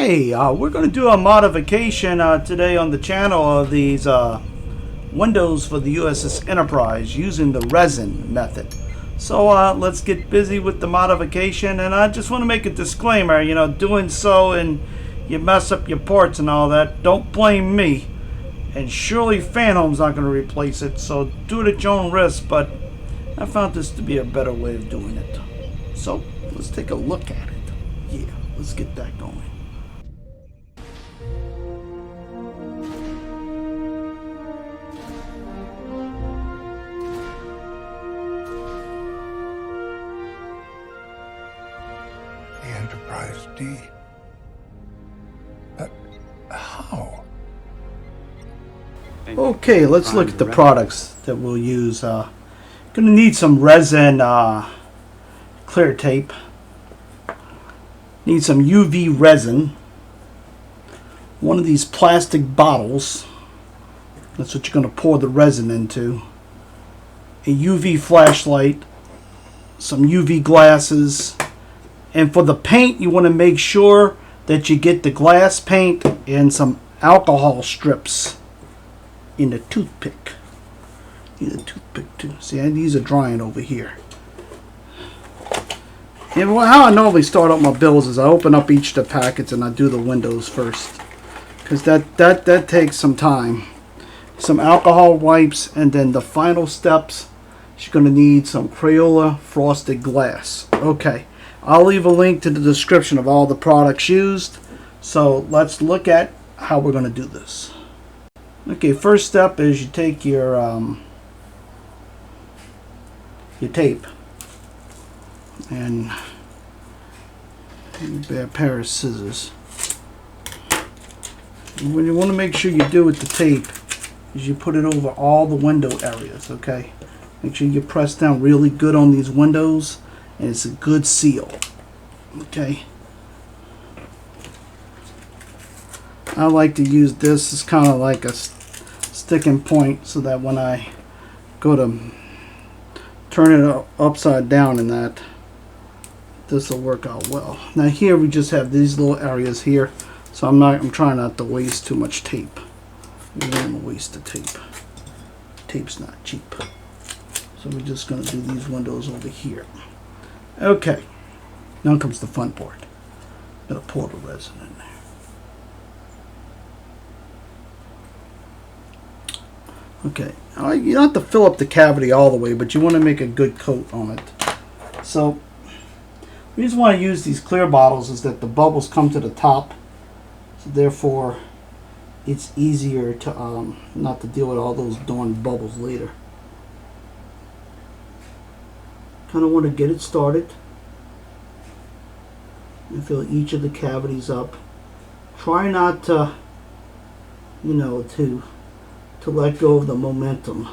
Hey, we're going to do a modification today on the channel of these windows for the USS Enterprise using the resin method. So let's get busy with the modification, and I just want to make a disclaimer, you know, doing so and you mess up your parts and all that, don't blame me. And surely Fanhome's not going to replace it, so do it at your own risk, but I found this to be a better way of doing it. So let's take a look at it. Yeah, let's get that going. The Enterprise D. But how? Okay, let's look at the products that we'll use. Gonna need some resin clear tape. Need some UV resin. One of these plastic bottles. That's what you're gonna pour the resin into. A UV flashlight. Some UV glasses. And for the paint, you want to make sure that you get the glass paint and some alcohol strips in the toothpick. Need a toothpick too. See, these are drying over here. And how I normally start out my builds is I open up each of the packets and I do the windows first, because that takes some time. Some alcohol wipes, and then the final steps, you're going to need some Crayola frosted glass. Okay. I'll leave a link to the description of all the products used. So let's look at how we're going to do this. Okay, first step is you take your tape and a pair of scissors. And what you want to make sure you do with the tape is you put it over all the window areas. Okay, make sure you press down really good on these windows. And it's a good seal. Okay. I like to use this as kind of like a sticking point, so that when I go to turn it upside down and that, this will work out well. Now here we just have these little areas here, so I'm trying not to waste too much tape. We don't want to waste the tape. Tape's not cheap. So we're just going to do these windows over here. Okay, now comes the fun part. Gotta pour the resin in there. Okay, you don't have to fill up the cavity all the way, but you want to make a good coat on it. So, the reason why I use these clear bottles is that the bubbles come to the top, so therefore it's easier to not to deal with all those darn bubbles later. Kind of want to get it started and fill each of the cavities up. Try not to, you know, to let go of the momentum.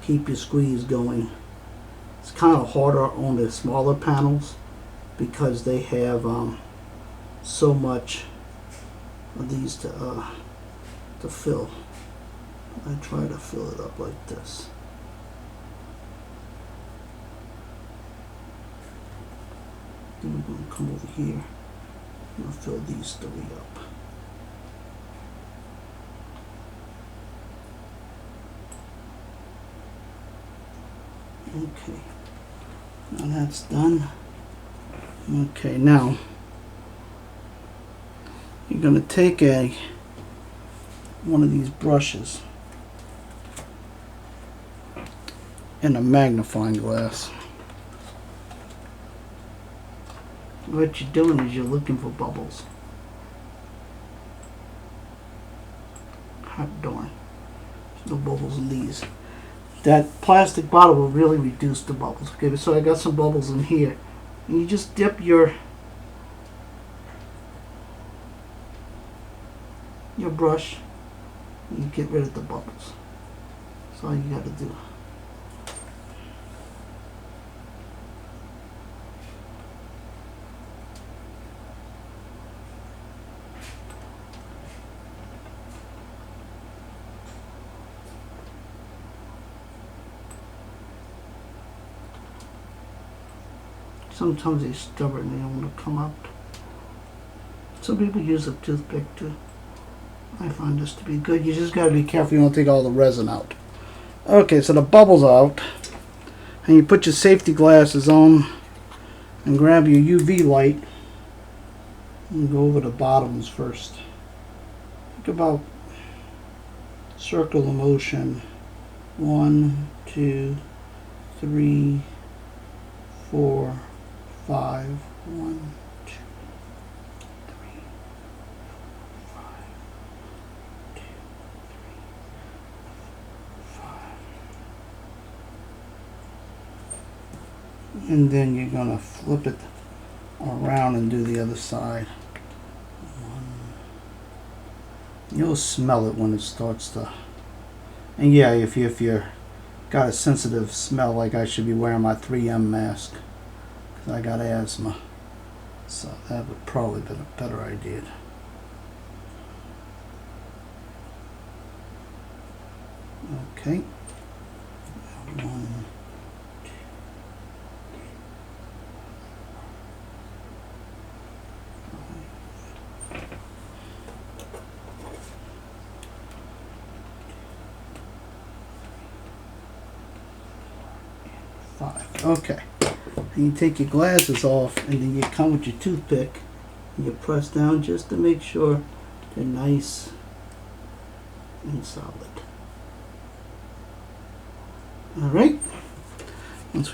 Keep your squeeze going. It's kind of harder on the smaller panels because they have so much of these to fill. I try to fill it up like this. Then we're going to come over here and fill these three up. Okay, now that's done. Okay, now you're going to take one of these brushes and a magnifying glass. What you're doing is you're looking for bubbles. Hot darn. There's no bubbles in these. That plastic bottle will really reduce the bubbles. Okay, so I got some bubbles in here. And you just dip your brush and you get rid of the bubbles. That's all you got to do. Sometimes they're stubborn, they don't want to come out. Some people use a toothpick too. I find this to be good. You just got to be careful you don't take all the resin out. Okay, so the bubble's out. And you put your safety glasses on and grab your UV light and go over the bottoms first. Think about circle of motion. 1, 2, 3, 4, 5. 1, 2, 3, 4, 5. 2, 3, 5. And then you're gonna flip it around and do the other side. You'll smell it when it starts to. And yeah, if you're got a sensitive smell, like I should be wearing my 3M mask because I got asthma. So that would probably be a better idea. Okay. 1, 5. Okay. And you take your glasses off and then you come with your toothpick and you press down just to make sure they're nice and solid. Alright. And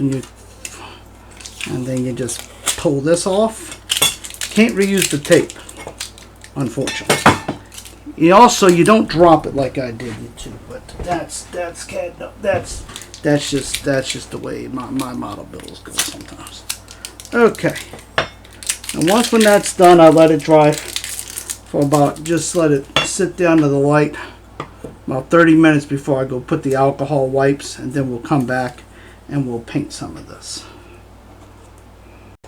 then you just pull this off. Can't reuse the tape, unfortunately. You don't drop it like I did you too, but that's just the way my model builds go sometimes. Okay. And once when that's done, I let it dry for just let it sit down to the light about 30 minutes before I go put the alcohol wipes, and then we'll come back and we'll paint some of this.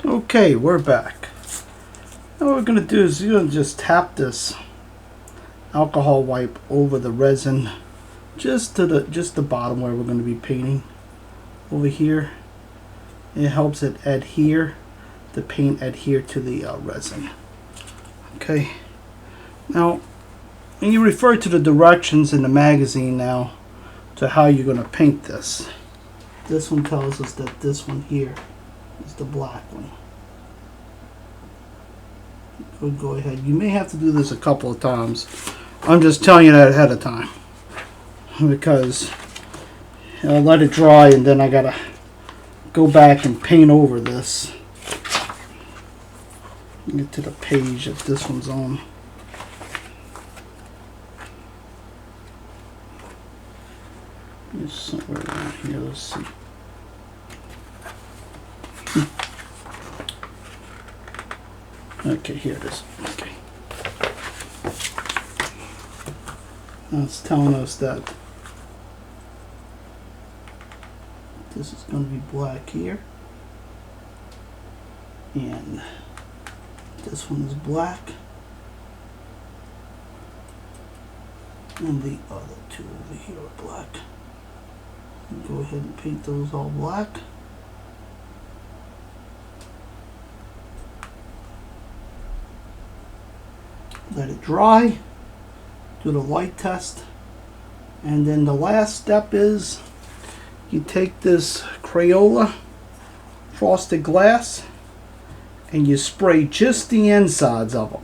Okay, we're back. Now what we're going to do is you're going to just tap this alcohol wipe over the resin just to the bottom where we're going to be painting over here. It helps it adhere, the paint adhere to the resin. Okay. Now, when you refer to the directions in the magazine now to how you're going to paint this, this one tells us that this one here is the black one. Go ahead. You may have to do this a couple of times. I'm just telling you that ahead of time, because I'll let it dry and then I gotta go back and paint over this. Get to the page that this one's on. It's somewhere around here. Let's see. Okay, here it is. Okay. Now it's telling us that this is going to be black here, and this one is black, and the other two over here are black. Go ahead and paint those all black. Let it dry, do the light test, and then the last step is you take this Crayola frosted glass and you spray just the insides of them.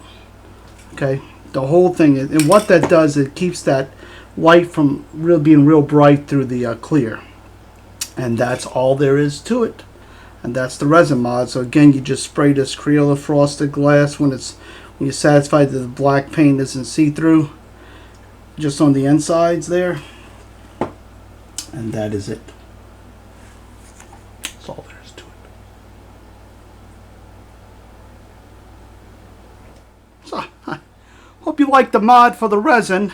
Okay, the whole thing, and what that does, it keeps that light from being real bright through the clear, and that's all there is to it. And that's the resin mod. So again, you just spray this Crayola frosted glass when you're satisfied that the black paint isn't see-through, just on the insides there, and that is it. That's all there is to it. So, I hope you liked the mod for the resin.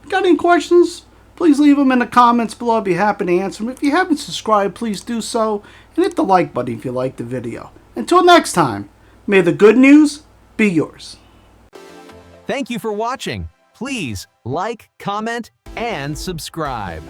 Got any questions? Please leave them in the comments below. I'd be happy to answer them. If you haven't subscribed, please do so, and hit the like button if you liked the video. Until next time, may the good news be yours. Thank you for watching. Please like, comment, and subscribe.